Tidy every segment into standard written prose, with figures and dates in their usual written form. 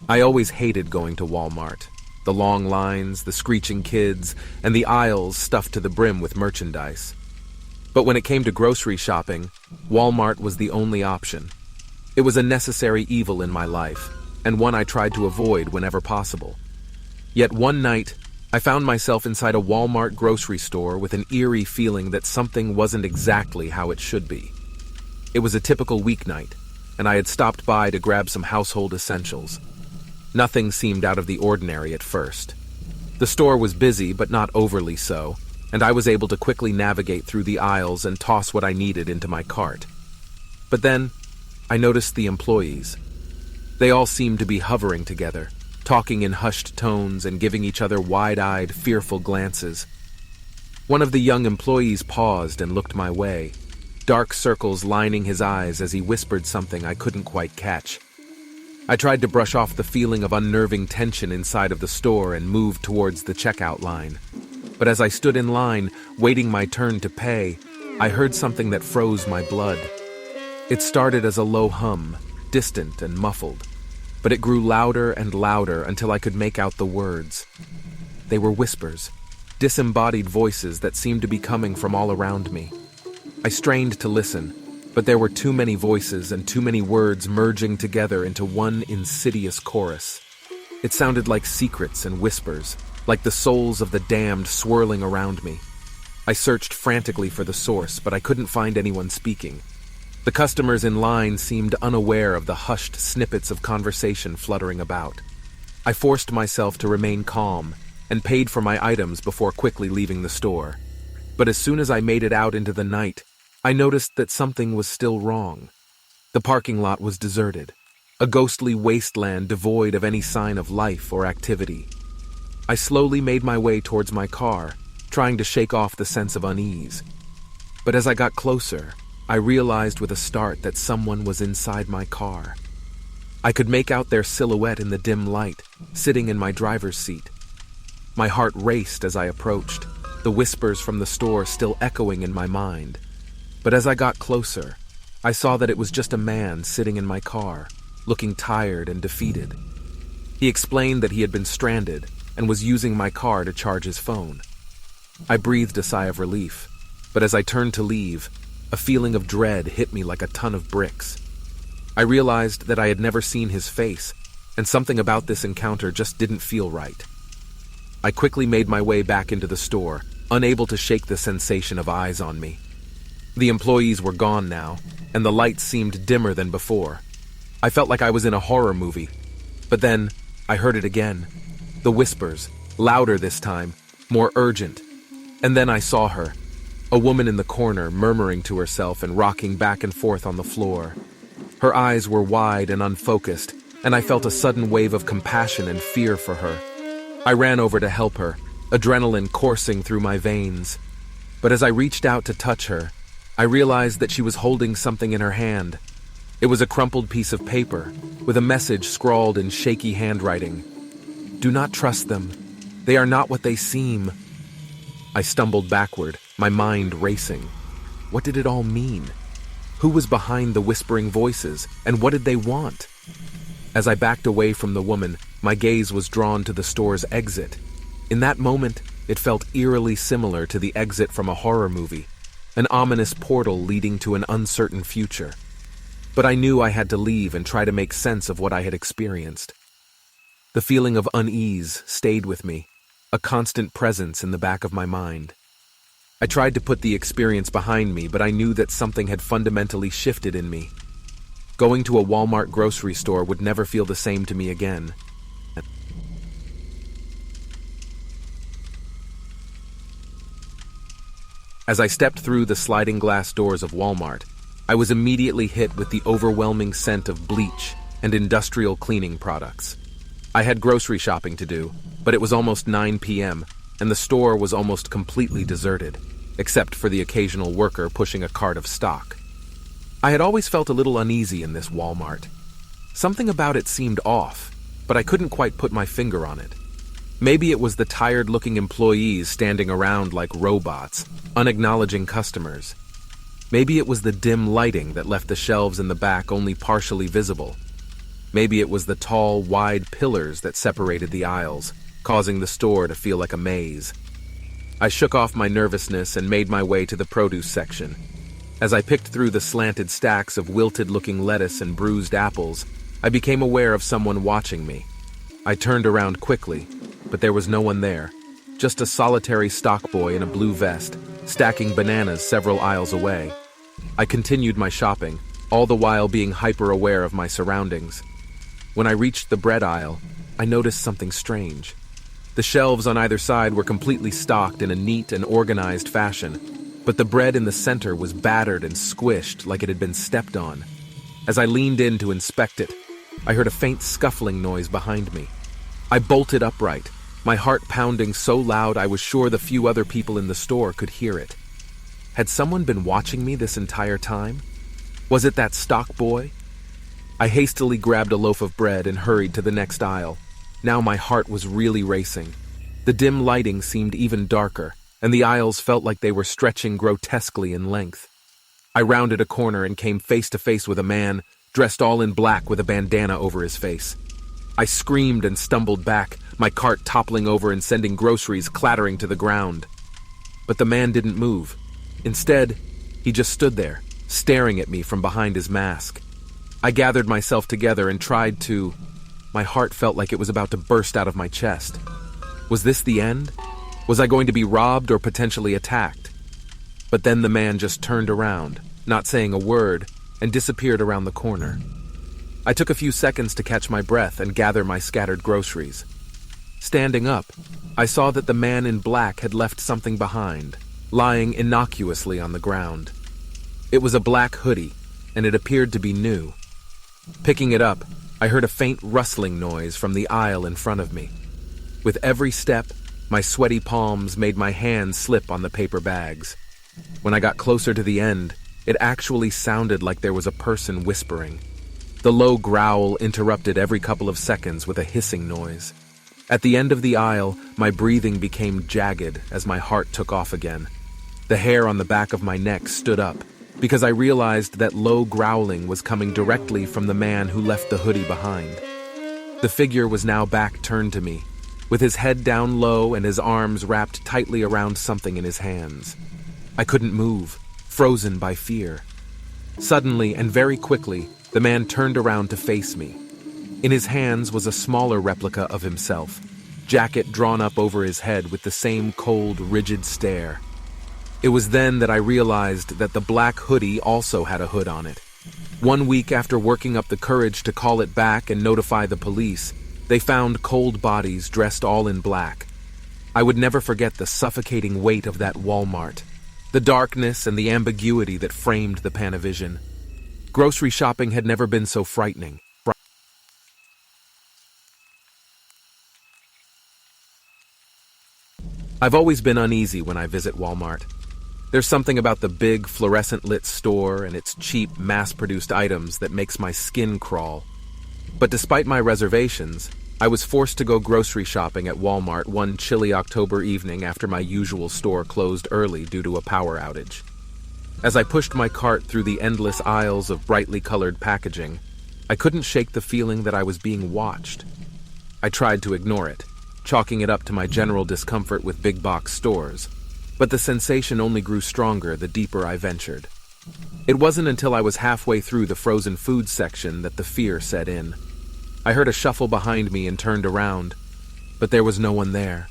I always hated going to Walmart. The long lines, the screeching kids, and the aisles stuffed to the brim with merchandise. But when it came to grocery shopping, Walmart was the only option. It was a necessary evil in my life, and one I tried to avoid whenever possible. Yet one night, I found myself inside a Walmart grocery store with an eerie feeling that something wasn't exactly how it should be. It was a typical weeknight, and I had stopped by to grab some household essentials. Nothing seemed out of the ordinary at first. The store was busy, but not overly so, and I was able to quickly navigate through the aisles and toss what I needed into my cart. But then, I noticed the employees. They all seemed to be hovering together, talking in hushed tones and giving each other wide-eyed, fearful glances. One of the young employees paused and looked my way, dark circles lining his eyes as he whispered something I couldn't quite catch. I tried to brush off the feeling of unnerving tension inside of the store and moved towards the checkout line. But as I stood in line, waiting my turn to pay, I heard something that froze my blood. It started as a low hum, distant and muffled, but it grew louder and louder until I could make out the words. They were whispers, disembodied voices that seemed to be coming from all around me. I strained to listen, but there were too many voices and too many words merging together into one insidious chorus. It sounded like secrets and whispers, like the souls of the damned swirling around me. I searched frantically for the source, but I couldn't find anyone speaking. The customers in line seemed unaware of the hushed snippets of conversation fluttering about. I forced myself to remain calm and paid for my items before quickly leaving the store. But as soon as I made it out into the night, I noticed that something was still wrong. The parking lot was deserted, a ghostly wasteland devoid of any sign of life or activity. I slowly made my way towards my car, trying to shake off the sense of unease. But as I got closer, I realized with a start that someone was inside my car. I could make out their silhouette in the dim light, sitting in my driver's seat. My heart raced as I approached, the whispers from the store still echoing in my mind. But as I got closer, I saw that it was just a man sitting in my car, looking tired and defeated. He explained that he had been stranded and was using my car to charge his phone. I breathed a sigh of relief, but as I turned to leave, a feeling of dread hit me like a ton of bricks. I realized that I had never seen his face, and something about this encounter just didn't feel right. I quickly made my way back into the store, unable to shake the sensation of eyes on me. The employees were gone now, and the lights seemed dimmer than before. I felt like I was in a horror movie. But then, I heard it again. The whispers, louder this time, more urgent. And then I saw her, a woman in the corner murmuring to herself and rocking back and forth on the floor. Her eyes were wide and unfocused, and I felt a sudden wave of compassion and fear for her. I ran over to help her, adrenaline coursing through my veins. But as I reached out to touch her, I realized that she was holding something in her hand. It was a crumpled piece of paper, with a message scrawled in shaky handwriting. "Do not trust them. They are not what they seem." I stumbled backward, my mind racing. What did it all mean? Who was behind the whispering voices, and what did they want? As I backed away from the woman, my gaze was drawn to the store's exit. In that moment, it felt eerily similar to the exit from a horror movie, an ominous portal leading to an uncertain future. But I knew I had to leave and try to make sense of what I had experienced. The feeling of unease stayed with me, a constant presence in the back of my mind. I tried to put the experience behind me, but I knew that something had fundamentally shifted in me. Going to a Walmart grocery store would never feel the same to me again. As I stepped through the sliding glass doors of Walmart, I was immediately hit with the overwhelming scent of bleach and industrial cleaning products. I had grocery shopping to do, but it was almost 9 p.m., and the store was almost completely deserted, except for the occasional worker pushing a cart of stock. I had always felt a little uneasy in this Walmart. Something about it seemed off, but I couldn't quite put my finger on it. Maybe it was the tired-looking employees standing around like robots, unacknowledging customers. Maybe it was the dim lighting that left the shelves in the back only partially visible. Maybe it was the tall, wide pillars that separated the aisles, causing the store to feel like a maze. I shook off my nervousness and made my way to the produce section. As I picked through the slanted stacks of wilted-looking lettuce and bruised apples, I became aware of someone watching me. I turned around quickly, but there was no one there, just a solitary stock boy in a blue vest, stacking bananas several aisles away. I continued my shopping, all the while being hyper-aware of my surroundings. When I reached the bread aisle, I noticed something strange. The shelves on either side were completely stocked in a neat and organized fashion, but the bread in the center was battered and squished like it had been stepped on. As I leaned in to inspect it, I heard a faint scuffling noise behind me. I bolted upright, my heart pounding so loud I was sure the few other people in the store could hear it. Had someone been watching me this entire time? Was it that stock boy? I hastily grabbed a loaf of bread and hurried to the next aisle. Now my heart was really racing. The dim lighting seemed even darker, and the aisles felt like they were stretching grotesquely in length. I rounded a corner and came face to face with a man, dressed all in black with a bandana over his face. I screamed and stumbled back, my cart toppling over and sending groceries clattering to the ground. But the man didn't move. Instead, he just stood there, staring at me from behind his mask. I gathered myself together and tried to... My heart felt like it was about to burst out of my chest. Was this the end? Was I going to be robbed or potentially attacked? But then the man just turned around, not saying a word, and disappeared around the corner. I took a few seconds to catch my breath and gather my scattered groceries. Standing up, I saw that the man in black had left something behind, lying innocuously on the ground. It was a black hoodie, and it appeared to be new. Picking it up, I heard a faint rustling noise from the aisle in front of me. With every step, my sweaty palms made my hands slip on the paper bags. When I got closer to the end, it actually sounded like there was a person whispering. The low growl interrupted every couple of seconds with a hissing noise. At the end of the aisle, my breathing became jagged as my heart took off again. The hair on the back of my neck stood up, because I realized that low growling was coming directly from the man who left the hoodie behind. The figure was now back turned to me, with his head down low and his arms wrapped tightly around something in his hands. I couldn't move, frozen by fear. Suddenly and very quickly, the man turned around to face me. In his hands was a smaller replica of himself, jacket drawn up over his head with the same cold, rigid stare. It was then that I realized that the black hoodie also had a hood on it. 1 week after working up the courage to call it back and notify the police, they found cold bodies dressed all in black. I would never forget the suffocating weight of that Walmart, the darkness and the ambiguity that framed the Panavision. Grocery shopping had never been so frightening. I've always been uneasy when I visit Walmart. There's something about the big, fluorescent-lit store and its cheap, mass-produced items that makes my skin crawl. But despite my reservations, I was forced to go grocery shopping at Walmart one chilly October evening after my usual store closed early due to a power outage. As I pushed my cart through the endless aisles of brightly colored packaging, I couldn't shake the feeling that I was being watched. I tried to ignore it, chalking it up to my general discomfort with big-box stores. But the sensation only grew stronger the deeper I ventured. It wasn't until I was halfway through the frozen food section that the fear set in. I heard a shuffle behind me and turned around, but there was no one there.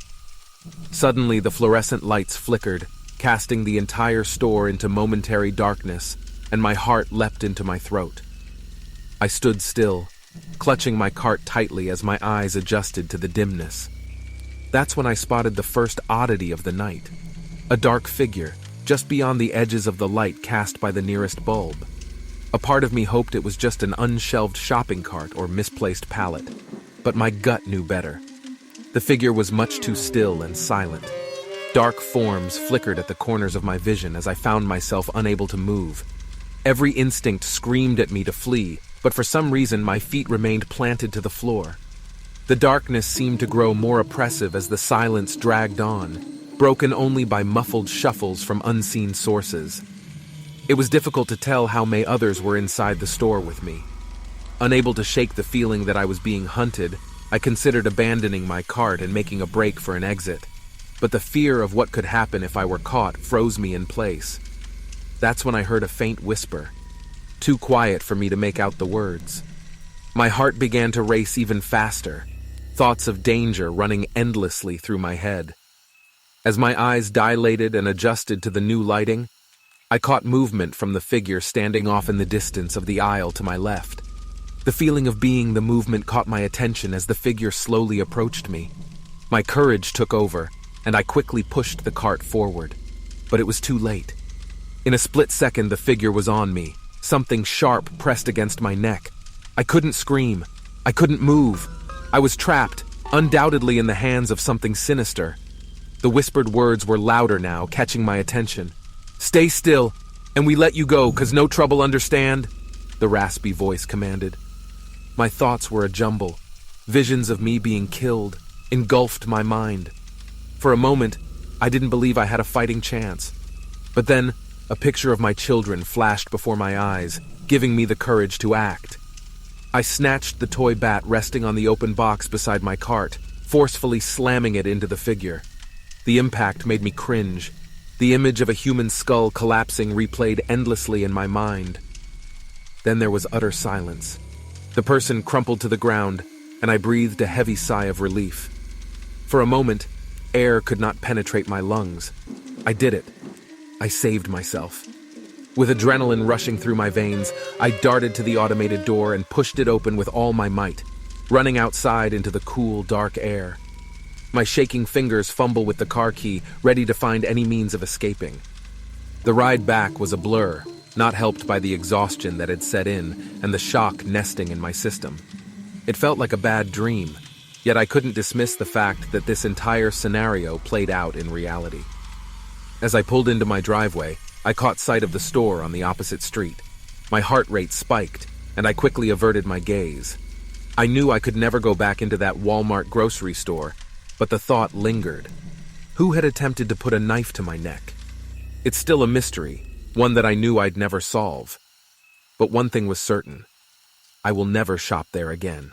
Suddenly, the fluorescent lights flickered, casting the entire store into momentary darkness, and my heart leapt into my throat. I stood still, clutching my cart tightly as my eyes adjusted to the dimness. That's when I spotted the first oddity of the night. A dark figure, just beyond the edges of the light cast by the nearest bulb. A part of me hoped it was just an unshelved shopping cart or misplaced pallet, but my gut knew better. The figure was much too still and silent. Dark forms flickered at the corners of my vision as I found myself unable to move. Every instinct screamed at me to flee, but for some reason my feet remained planted to the floor. The darkness seemed to grow more oppressive as the silence dragged on, broken only by muffled shuffles from unseen sources. It was difficult to tell how many others were inside the store with me. Unable to shake the feeling that I was being hunted, I considered abandoning my cart and making a break for an exit. But the fear of what could happen if I were caught froze me in place. That's when I heard a faint whisper, too quiet for me to make out the words. My heart began to race even faster, thoughts of danger running endlessly through my head. As my eyes dilated and adjusted to the new lighting, I caught movement from the figure standing off in the distance of the aisle to my left. The feeling of being the movement caught my attention as the figure slowly approached me. My courage took over, and I quickly pushed the cart forward. But it was too late. In a split second, the figure was on me, something sharp pressed against my neck. I couldn't scream. I couldn't move. I was trapped, undoubtedly in the hands of something sinister. The whispered words were louder now, catching my attention. "Stay still, and we let you go, 'cause no trouble, understand?" The raspy voice commanded. My thoughts were a jumble. Visions of me being killed engulfed my mind. For a moment, I didn't believe I had a fighting chance. But then, a picture of my children flashed before my eyes, giving me the courage to act. I snatched the toy bat resting on the open box beside my cart, forcefully slamming it into the figure. The impact made me cringe. The image of a human skull collapsing replayed endlessly in my mind. Then there was utter silence. The person crumpled to the ground, and I breathed a heavy sigh of relief. For a moment, air could not penetrate my lungs. I did it. I saved myself. With adrenaline rushing through my veins, I darted to the automated door and pushed it open with all my might, running outside into the cool, dark air. My shaking fingers fumble with the car key, ready to find any means of escaping. The ride back was a blur, not helped by the exhaustion that had set in and the shock nesting in my system. It felt like a bad dream, yet I couldn't dismiss the fact that this entire scenario played out in reality. As I pulled into my driveway, I caught sight of the store on the opposite street. My heart rate spiked, and I quickly averted my gaze. I knew I could never go back into that Walmart grocery store, but the thought lingered. Who had attempted to put a knife to my neck? It's still a mystery, one that I knew I'd never solve. But one thing was certain. I will never shop there again.